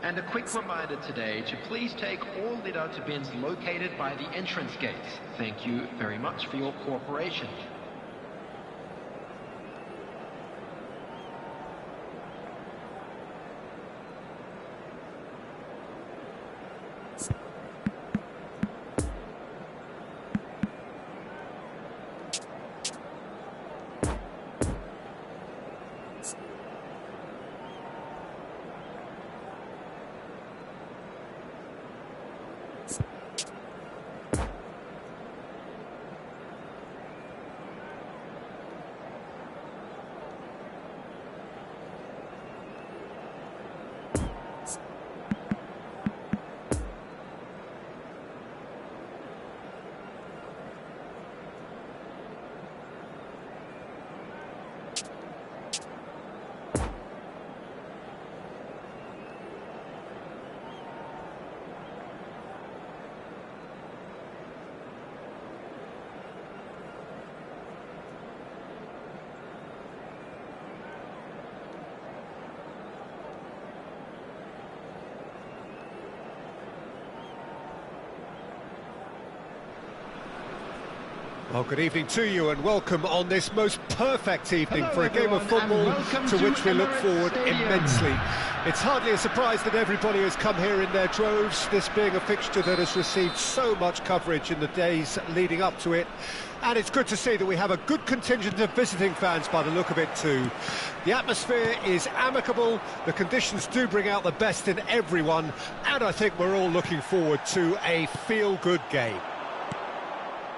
And a quick reminder today to please take all litter to bins located by the entrance gates. Thank you very much for your cooperation. Well, good evening to you and welcome on this most perfect evening for a game of football to which we look forward immensely. It's hardly a surprise that everybody has come here in their droves, this being a fixture that has received so much coverage in the days leading up to it. And it's good to see that we have a good contingent of visiting fans by the look of it too. The atmosphere is amicable, the conditions do bring out the best in everyone, and I think we're all looking forward to a feel-good game.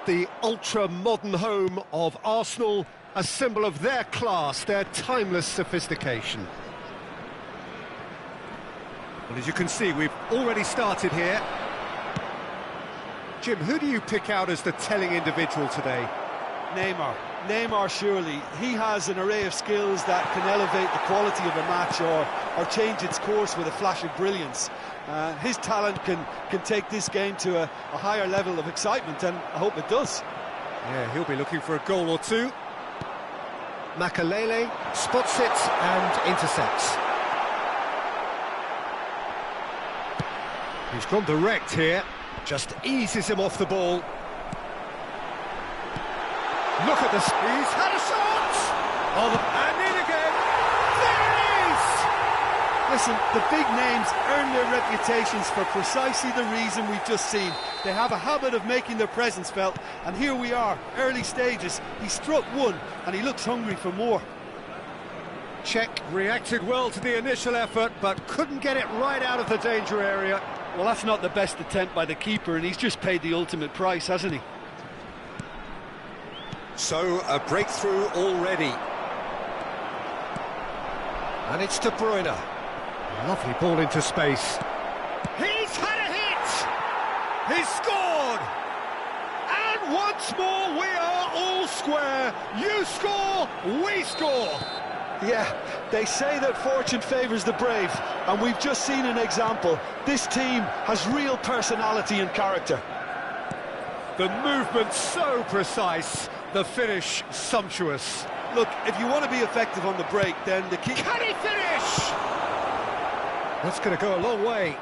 The ultra-modern home of Arsenal, a symbol of their class, their timeless sophistication. Well, as you can see, we've already started here. Jim, who do you pick out as the telling individual today? Neymar, surely. He has an array of skills that can elevate the quality of a match or change its course with a flash of brilliance. His talent can take this game to a higher level of excitement, and I hope it does. Yeah, he'll be looking for a goal or two. Makalele spots it and intercepts. He's gone direct here, just eases him off the ball. Look at this, he's had a shot! And in again, there it is! Listen, the big names earn their reputations for precisely the reason we've just seen. They have a habit of making their presence felt, and here we are, early stages. He struck one, and he looks hungry for more. Cech reacted well to the initial effort, but couldn't get it right out of the danger area. Well, that's not the best attempt by the keeper, and he's just paid the ultimate price, hasn't he? So, a breakthrough already. And it's De Bruyne. Lovely ball into space. He's had a hit! He's scored! And once more we are all square. You score, we score! Yeah, they say that fortune favours the brave, and we've just seen an example. This team has real personality and character. The movement so precise, the finish sumptuous. Look, if you want to be effective on the break, then the key... Can he finish? That's going to go a long way.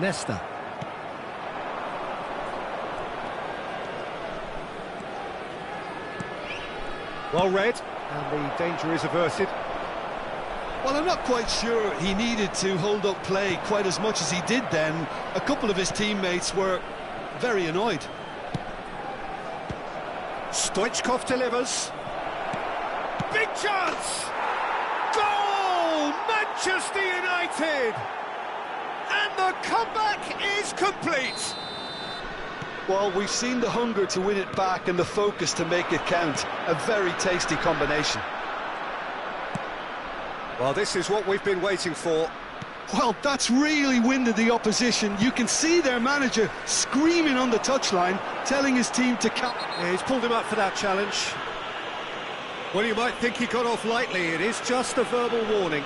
Nesta. Well read, and the danger is averted. Well, I'm not quite sure he needed to hold up play quite as much as he did then. A couple of his teammates were very annoyed. Stoichkov delivers. Big chance! Goal! Manchester United! And the comeback is complete! Well, we've seen the hunger to win it back and the focus to make it count. A very tasty combination. Well, this is what we've been waiting for. Well, that's really winded the opposition. You can see their manager screaming on the touchline, telling his team to count. Yeah, he's pulled him up for that challenge. Well, you might think he got off lightly. It is just a verbal warning.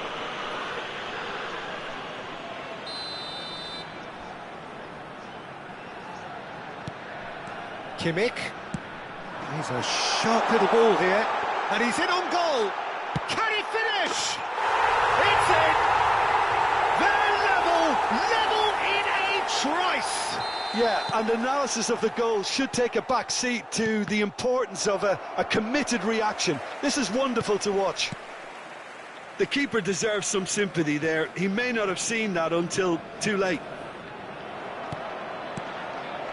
Kimmich. He's a sharp little ball here. And he's in on goal. Can he finish? It's in! They're level in a trice! Yeah, and analysis of the goal should take a back seat to the importance of a committed reaction. This is wonderful to watch. The keeper deserves some sympathy there. He may not have seen that until too late.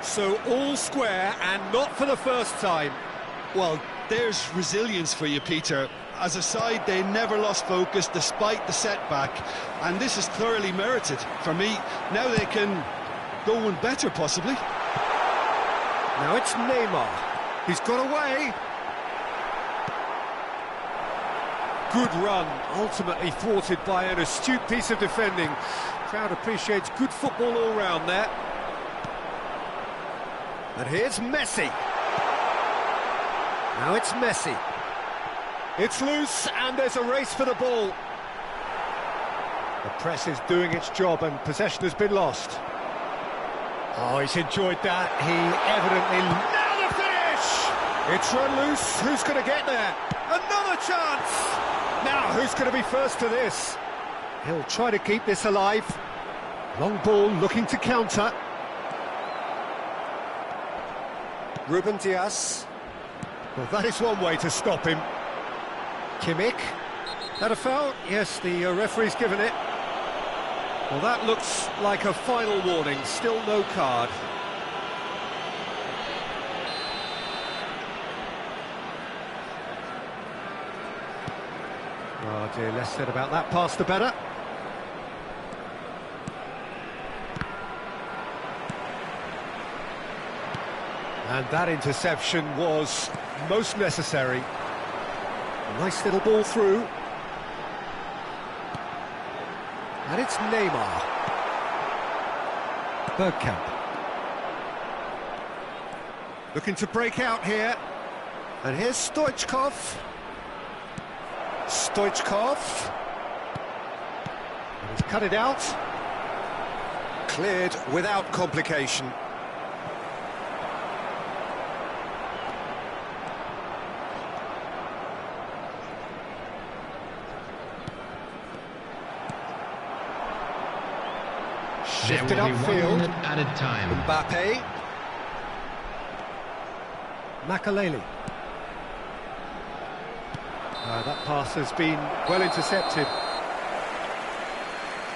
So all square, and not for the first time. Well, there's resilience for you, Peter. As a side, they never lost focus despite the setback, and this is thoroughly merited. For me, now they can go one better, possibly. Now it's Neymar. He's got away. Good run, ultimately thwarted by an astute piece of defending. Crowd appreciates good football all round there. And here's Messi. Now it's Messi. It's loose, and there's a race for the ball. The press is doing its job, and possession has been lost. Oh, he's enjoyed that. He evidently... Now the finish! It's run loose. Who's going to get there? Another chance! Now, who's going to be first to this? He'll try to keep this alive. Long ball looking to counter. Ruben Dias. Well, that is one way to stop him. Kimmich. That a foul? Yes, the referee's given it. Well, that looks like a final warning. Still no card. Oh dear, less said about that pass the better. And that interception was most necessary. A nice little ball through. And it's Neymar. Bergkamp. Looking to break out here. And here's Stoichkov. Stoichkov. And he's cut it out. Cleared without complication. Shifted upfield. Added time. Mbappe. Makaleli. That pass has been well intercepted.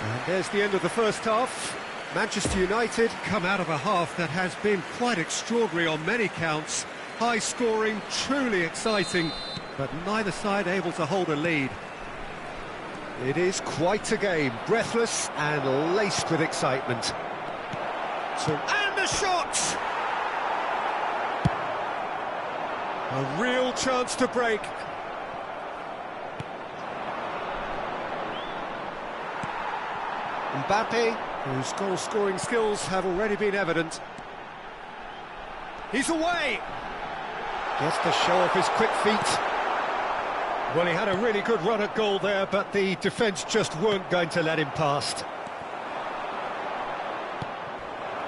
And there's the end of the first half. Manchester United come out of a half that has been quite extraordinary on many counts. High scoring, truly exciting, but neither side able to hold a lead. It is quite a game, breathless and laced with excitement. And the shot! A real chance to break. Mbappe, whose goal-scoring skills have already been evident. He's away! Gets to show off his quick feet. Well, he had a really good run at goal there, but the defence just weren't going to let him past.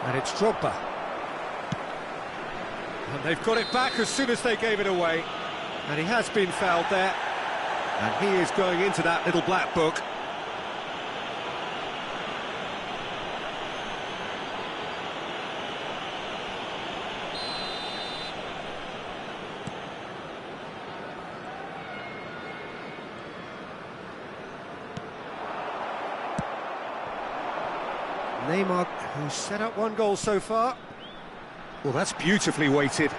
And it's Drogba. And they've got it back as soon as they gave it away. And he has been fouled there. And he is going into that little black book. Neymar, who's set up one goal so far. Well, that's beautifully weighted.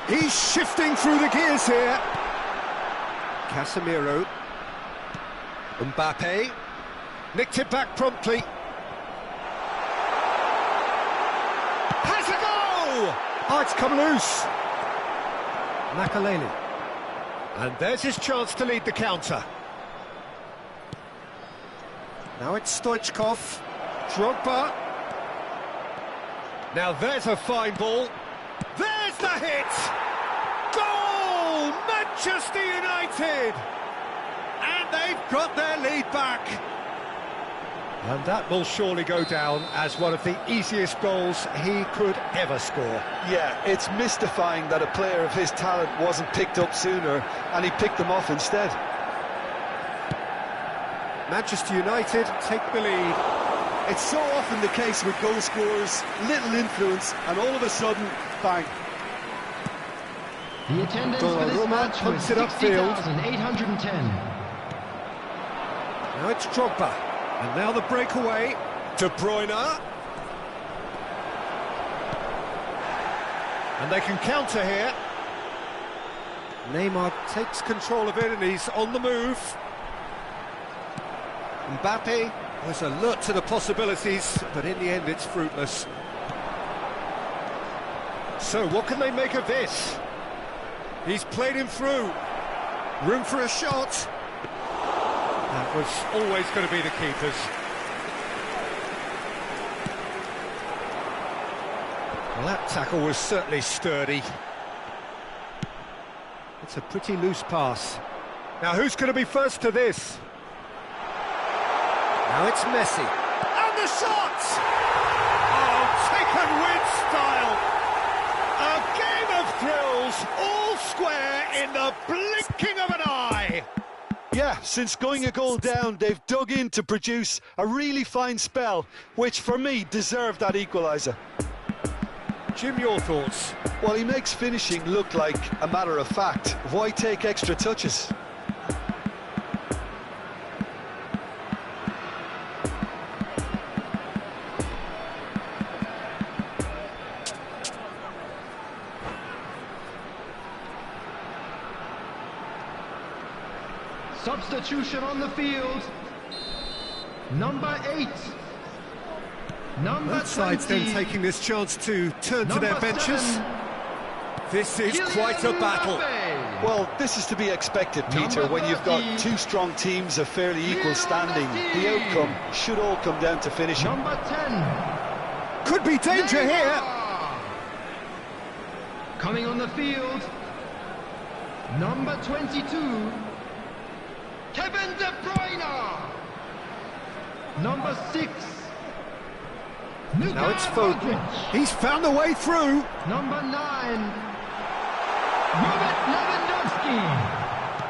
He's shifting through the gears here. Casemiro. Mbappe. Nicked it back promptly. Has a goal! Oh, it's come loose. Makaleli. And there's his chance to lead the counter. Now it's Stoichkov. Drogba. Now there's a fine ball. There's the hit! Goal! Manchester United! And they've got their lead back. And that will surely go down as one of the easiest goals he could ever score. Yeah, it's mystifying that a player of his talent wasn't picked up sooner, and he picked them off instead. Manchester United take the lead. It's so often the case with goal scorers, little influence, and all of a sudden, bang. The attendance for this match was 60,810. Now it's Drogba, and now the breakaway. De Bruyne. And they can counter here. Neymar takes control of it, and he's on the move. Mbappe was alert to the possibilities, but in the end it's fruitless. So what can they make of this? He's played him through. Room for a shot. That was always going to be the keeper's. Well, that tackle was certainly sturdy. It's a pretty loose pass. Now who's going to be first to this? Now it's Messi. And the shot! Oh, taken with style. A game of thrills, all square in the blinking of an eye. Yeah, since going a goal down, they've dug in to produce a really fine spell, which for me deserved that equaliser. Jim, your thoughts? Well, he makes finishing look like a matter of fact. Why take extra touches? Substitution on the field. Number 8. Number Both sides 20. then taking this chance to turn to their benches. 7. This is quite a battle. Well, this is to be expected, Peter, when you've got two strong teams of fairly equal standing. The outcome should all come down to finishing. Number 10. Could be danger here. Coming on the field. Number 22. Kevin De Bruyne. Number 6. Now it's Foden. He's found a way through. Number 9. Robert Lewandowski.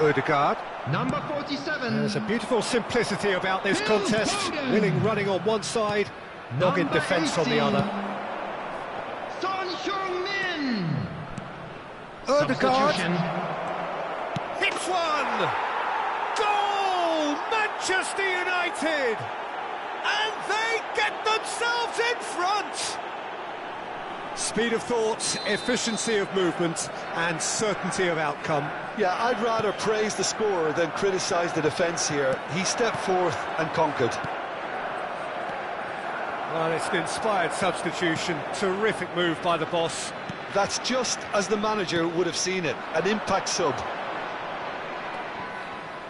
Odegaard. Number 47. There's a beautiful simplicity about this contest. Willing running on one side, dogged defence on the other. Son Heung-min. Odegaard. Hits one. Goal! Manchester United! And they get themselves in front! Speed of thought, efficiency of movement, and certainty of outcome. Yeah, I'd rather praise the scorer than criticise the defence here. He stepped forth and conquered. Well, it's an inspired substitution. Terrific move by the boss. That's just as the manager would have seen it, an impact sub.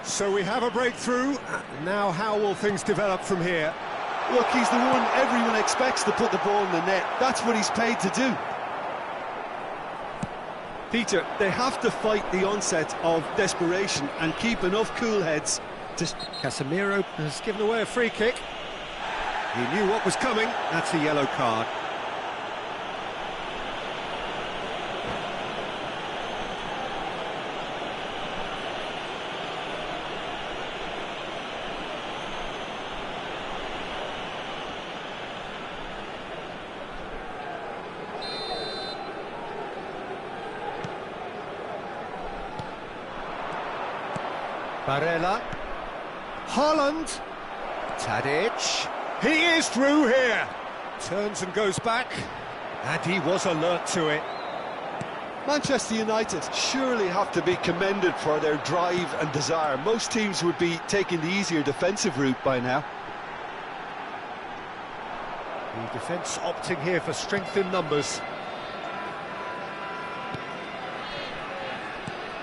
So we have a breakthrough. Now how will things develop from here? Look, he's the one everyone expects to put the ball in the net. That's what he's paid to do. Peter, they have to fight the onset of desperation and keep enough cool heads to... Casemiro has given away a free kick. He knew what was coming. That's a yellow card. Barella, Haaland, Tadic, he is through here, turns and goes back, and he was alert to it. Manchester United surely have to be commended for their drive and desire. Most teams would be taking the easier defensive route by now. The defence opting here for strength in numbers.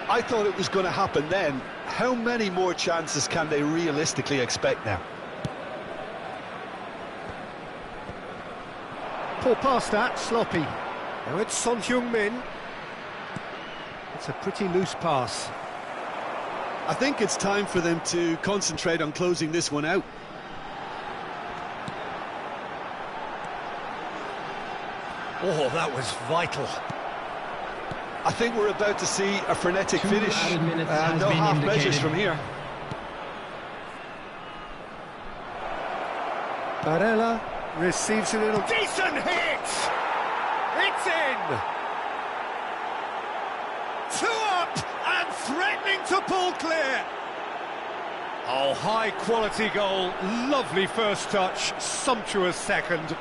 I thought it was going to happen then. How many more chances can they realistically expect now? Poor pass that, sloppy. Now it's Son Heung-min. It's a pretty loose pass. I think it's time for them to concentrate on closing this one out. Oh, that was vital. I think we're about to see a frenetic finish. No half measures from here. Barella receives a little decent hit! It's in! 2 up and threatening to pull clear! Oh, high quality goal, lovely first touch, sumptuous second.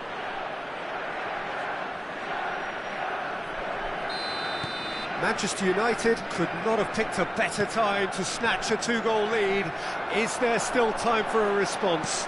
Manchester United could not have picked a better time to snatch a 2-goal lead. Is there still time for a response?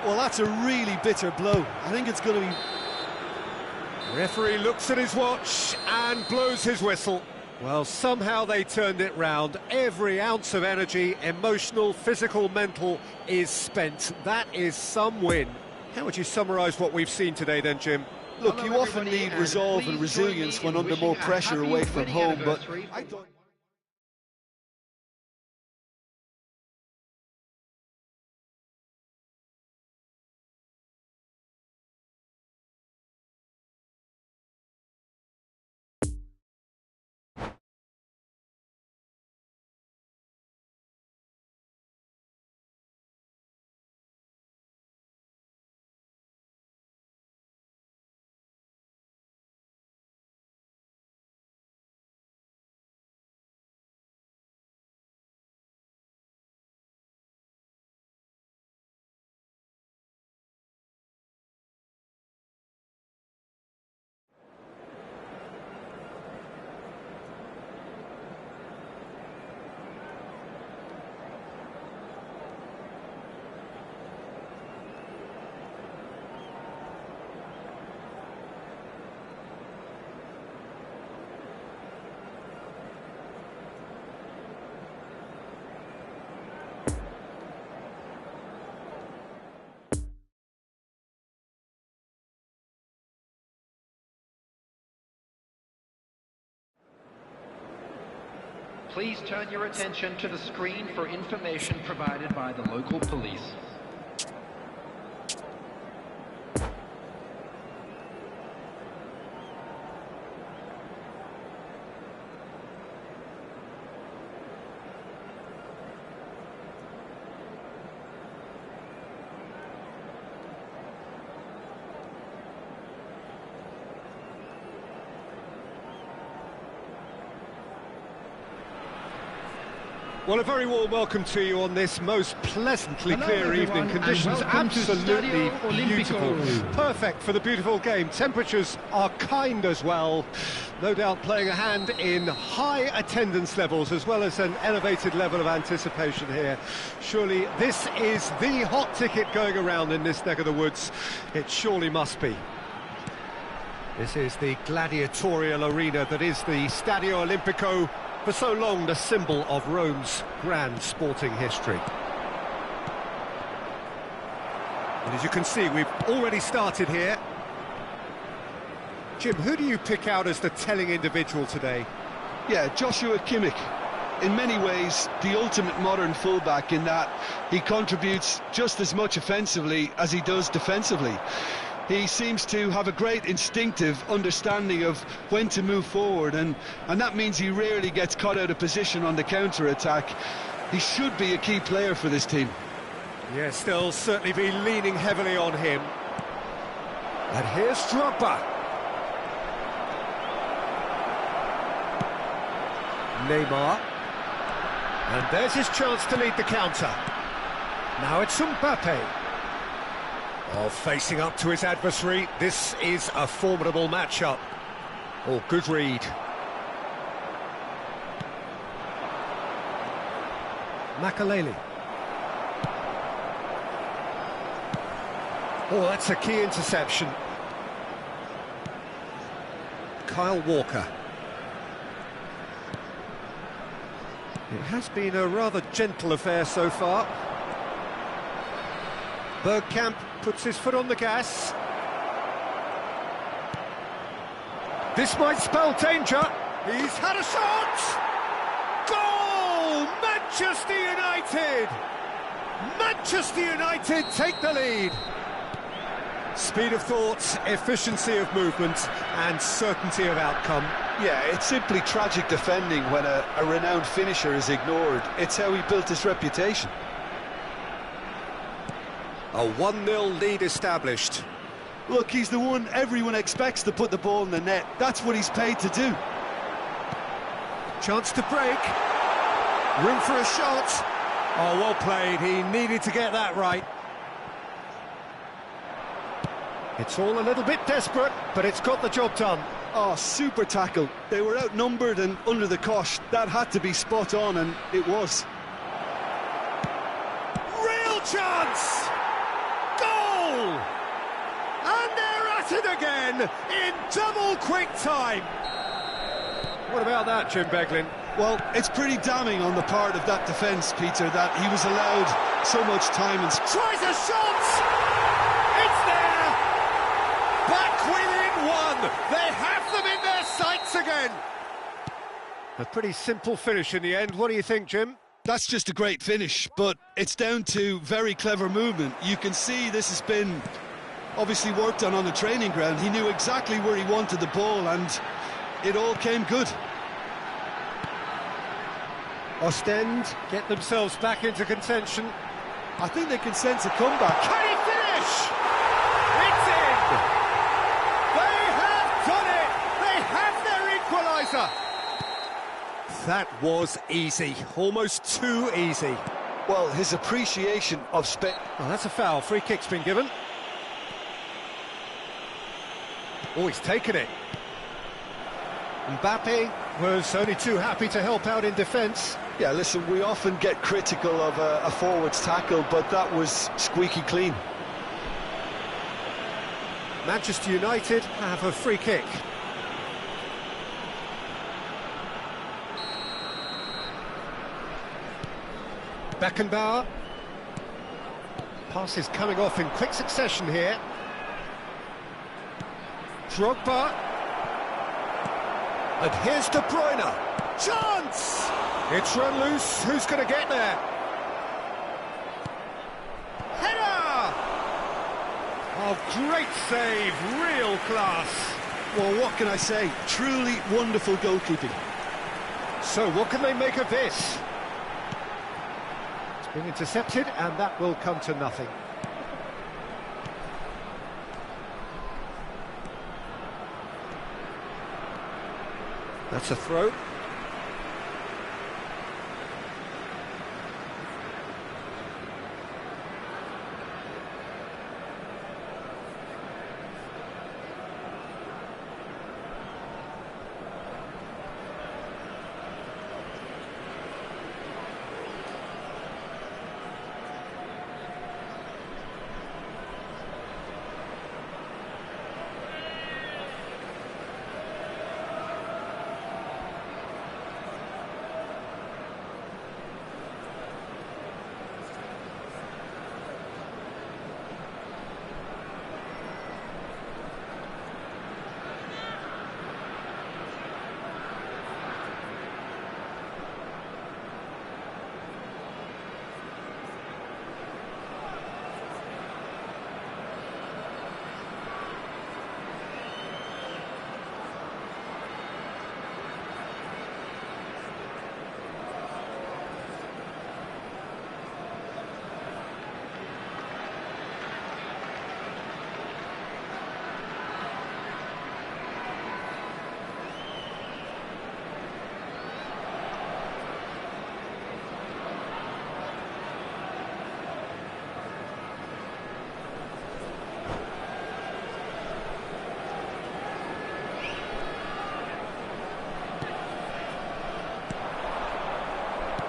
Well, that's a really bitter blow. I think it's going to be... Referee looks at his watch and blows his whistle. Well, somehow they turned it round. Every ounce of energy, emotional, physical, mental, is spent. That is some win. How would you summarise what we've seen today then, Jim? Look, you often need resolve and resilience when under more pressure away from home, but I thought... Please turn your attention to the screen for information provided by the local police. Well, a very warm welcome to you on this most pleasantly clear evening. Conditions absolutely beautiful. Perfect for the beautiful game. Temperatures are kind as well. No doubt playing a hand in high attendance levels as well as an elevated level of anticipation here. Surely this is the hot ticket going around in this neck of the woods. It surely must be. This is the gladiatorial arena that is the Stadio Olimpico, for so long the symbol of Rome's grand sporting history. And as you can see, we've already started here. Jim, who do you pick out as the telling individual today? Yeah, Joshua Kimmich, in many ways, the ultimate modern fullback in that he contributes just as much offensively as he does defensively. He seems to have a great instinctive understanding of when to move forward, and that means he rarely gets caught out of position on the counter-attack. He should be a key player for this team. Yes, they'll certainly be leaning heavily on him. And here's Drogba. Neymar. And there's his chance to lead the counter. Now it's Mbappe. Oh, facing up to his adversary, this is a formidable matchup. Oh, good read. Makaleli. Oh, that's a key interception. Kyle Walker. It has been a rather gentle affair so far. Bergkamp puts his foot on the gas. This might spell danger. He's had a shot! Goal! Manchester United! Manchester United take the lead. Speed of thought, efficiency of movement, and certainty of outcome. Yeah, it's simply tragic defending when a renowned finisher is ignored. It's how he built his reputation. A 1-0 lead established. Look, he's the one everyone expects to put the ball in the net. That's what he's paid to do. Chance to break. Room for a shot. Oh, well played. He needed to get that right. It's all a little bit desperate, but it's got the job done. Oh, super tackle. They were outnumbered and under the cosh. That had to be spot on, and it was. Real chance! Goal! And they're at it again in double quick time. What about that, Jim Beglin? Well, it's pretty damning on the part of that defence, Peter, that he was allowed so much time and... Tries a shot! It's there! Back within one! They have them in their sights again! A pretty simple finish in the end. What do you think, Jim? That's just a great finish, but it's down to very clever movement. You can see this has been obviously worked on the training ground. He knew exactly where he wanted the ball, and it all came good. Ostend get themselves back into contention. I think they can sense a comeback. Can he finish? It's in! They have done it! They have their equaliser! That was easy, almost too easy. Well, his appreciation of Oh, that's a foul. Free kick's been given. Oh, he's taken it. Mbappe was only too happy to help out in defence. Yeah, listen, we often get critical of a forward's tackle, but that was squeaky clean. Manchester United have a free kick. Beckenbauer. Pass is coming off in quick succession here. Drogba. And here's De Bruyne. Chance! It's run loose. Who's going to get there? Header! Oh, great save. Real class. Well, what can I say? Truly wonderful goalkeeping. So, what can they make of this? It's been intercepted, and that will come to nothing. That's a throw.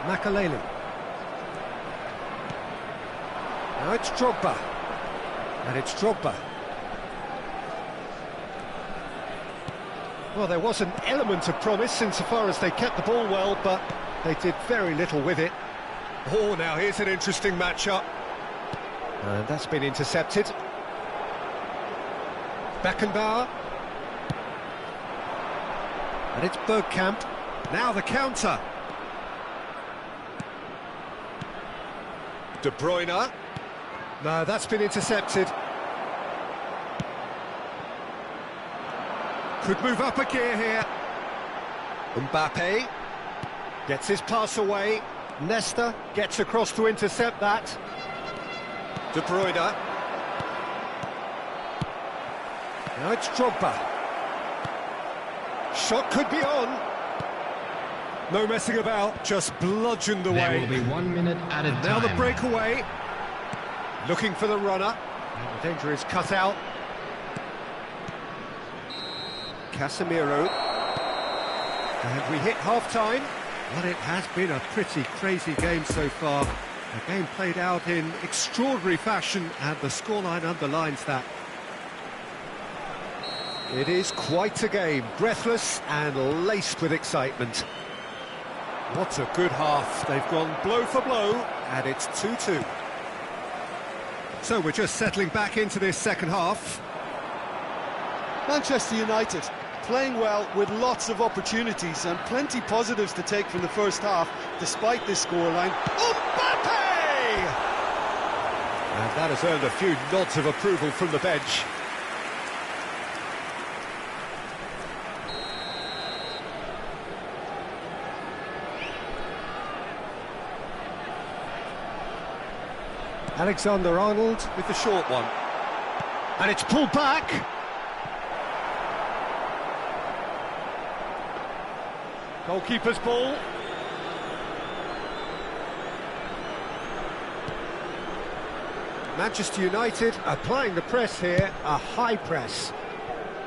Makaleli. Now it's Drogba. And it's Drogba. Well, there was an element of promise insofar as they kept the ball well, but they did very little with it. Oh, now here's an interesting matchup. And that's been intercepted. Beckenbauer. And it's Bergkamp. Now the counter. De Bruyne. No, that's been intercepted. Could move up a gear here. Mbappe gets his pass away. Nesta gets across to intercept that. De Bruyne. Now it's Drogba. Shot could be on. No messing about, just bludgeoned away. There will be 1 minute added time. Now the breakaway. Looking for the runner. And the danger is cut out. Casemiro. And we hit half-time. Well, it has been a pretty crazy game so far. A game played out in extraordinary fashion, and the scoreline underlines that. It is quite a game, breathless and laced with excitement. What a good half. They've gone blow for blow, and it's 2-2. So we're just settling back into this second half. Manchester United playing well with lots of opportunities and plenty positives to take from the first half, despite this scoreline. Mbappe! And that has earned a few nods of approval from the bench. Alexander-Arnold with the short one. And it's pulled back. Goalkeeper's ball. Manchester United applying the press here, a high press.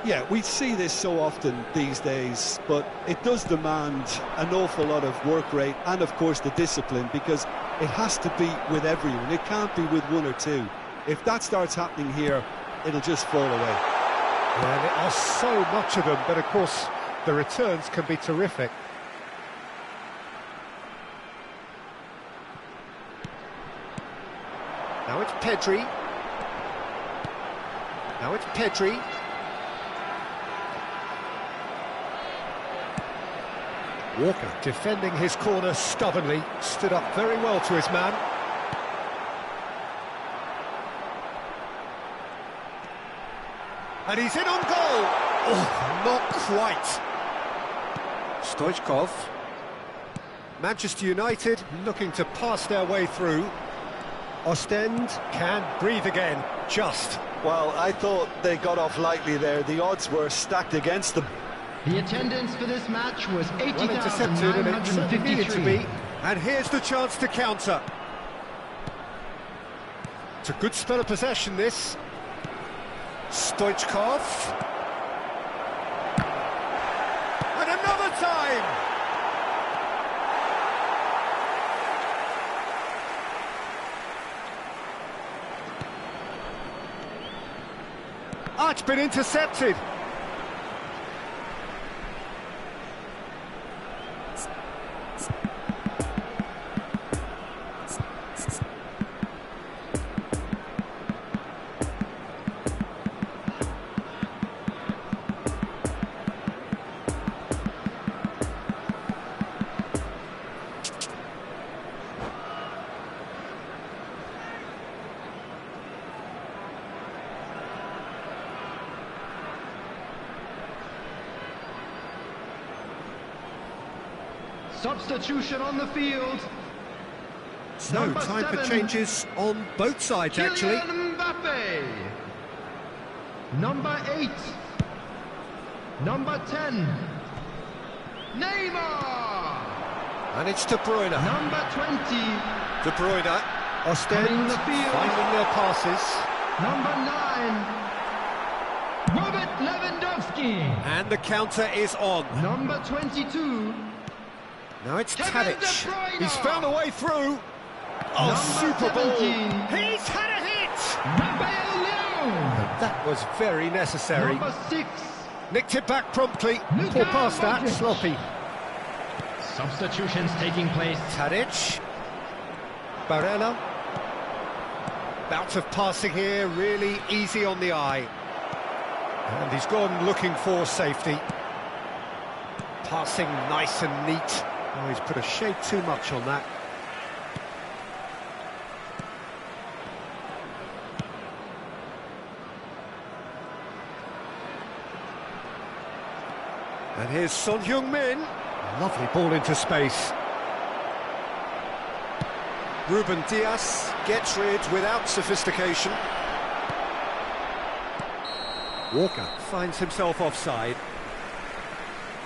Yeah, we see this so often these days, but it does demand an awful lot of work rate and, of course, the discipline, because it has to be with everyone. It can't be with one or two. If that starts happening here, it'll just fall away. Yeah, there are so much of them, but of course the returns can be terrific. Now it's Pedri. Now it's Pedri. Walker defending his corner stubbornly, stood up very well to his man. And he's in on goal! Oh, not quite. Stoichkov. Manchester United looking to pass their way through. Ostend can breathe again, just. Well, I thought they got off lightly there. The odds were stacked against them. The attendance for this match was Well intercepted, and it certainly needed to be. And here's the chance to counter. It's a good spell of possession, this. Stoichkov. And another time! Ah, it's been intercepted. Substitution on the field. So, Number time 7, for changes on both sides, actually. Kylian Mbappe. Number 8. Number 10. Neymar. And it's De Bruyne. Number 20. De Bruyne. Ostend Coming in the field. finding their passes. Number 9. Robert Lewandowski. And the counter is on. Number 22. Now it's Tadic. He's found a way through. Oh, super ball. He's had a hit. And that was very necessary. Number 6. Nicked it back promptly. Poor pass that, sloppy. Substitutions taking place. Tadic. Barella. Bout of passing here, really easy on the eye. And he's gone looking for safety. Passing nice and neat. Oh, he's put a shade too much on that. And here's Son Heung-min. Lovely ball into space. Ruben Dias gets rid without sophistication. Walker finds himself offside.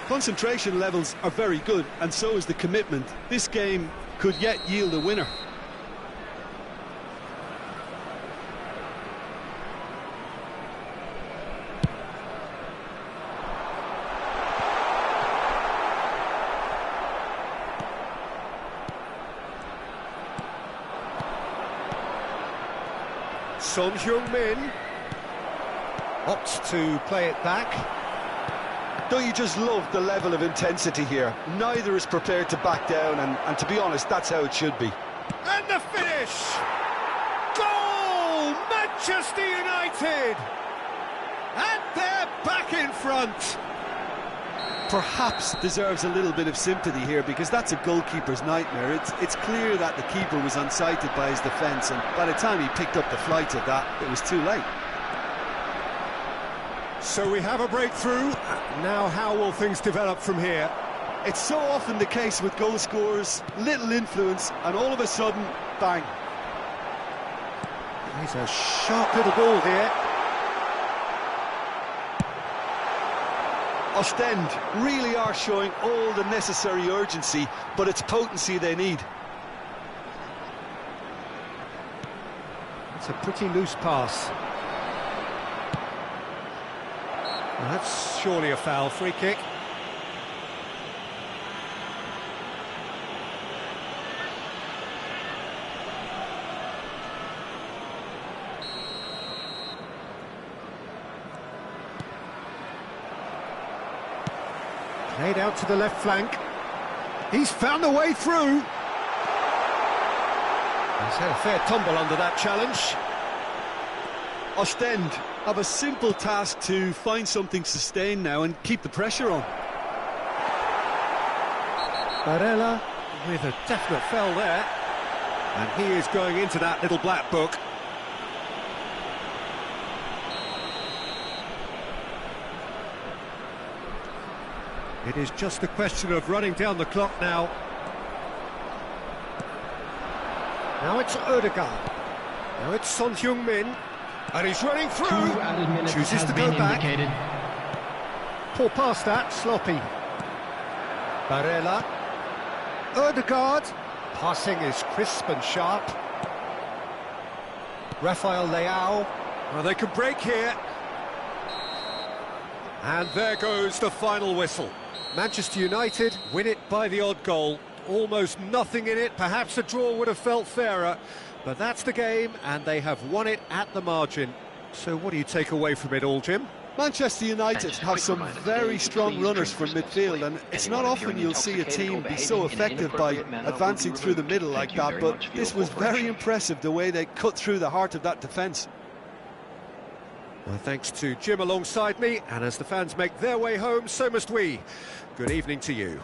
Concentration levels are very good, and so is the commitment. This game could yet yield a winner. Son Heung-min opts to play it back. Don't you just love the level of intensity here? Neither is prepared to back down, and to be honest, that's how it should be. And the finish! Goal! Manchester United! And they're back in front! Perhaps deserves a little bit of sympathy here, because that's a goalkeeper's nightmare. It's clear that the keeper was unsighted by his defence, and by the time he picked up the flight of that, it was too late. So we have a breakthrough. Now how will things develop from here? It's so often the case with goal scorers, little influence, and all of a sudden, bang. He's a sharp little ball here. Ostend really are showing all the necessary urgency, but it's potency they need. It's a pretty loose pass. Well, that's surely a foul. Free kick. Played out to the left flank. He's found a way through. He's had a fair tumble under that challenge. Ostend have a simple task to find something sustained now and keep the pressure on. Barella with a definite foul there. And he is going into that little black book. It is just a question of running down the clock now. Now it's Ødegaard. Now it's Son Heung-min. And he's running through. 2 added minutes Chooses to go back. Poor pass that, sloppy. Barella. Ødegaard. Passing is crisp and sharp. Rafael Leao. Well, they can break here. And there goes the final whistle. Manchester United win it by the odd goal. Almost nothing in it. Perhaps a draw would have felt fairer. But that's the game, and they have won it at the margin. So what do you take away from it all, Jim? Manchester United have some very strong runners from midfield, and it's not often you'll see a team be so effective by advancing through the middle like that, but this was very impressive, the way they cut through the heart of that defence. Well, thanks to Jim alongside me, and as the fans make their way home, so must we. Good evening to you.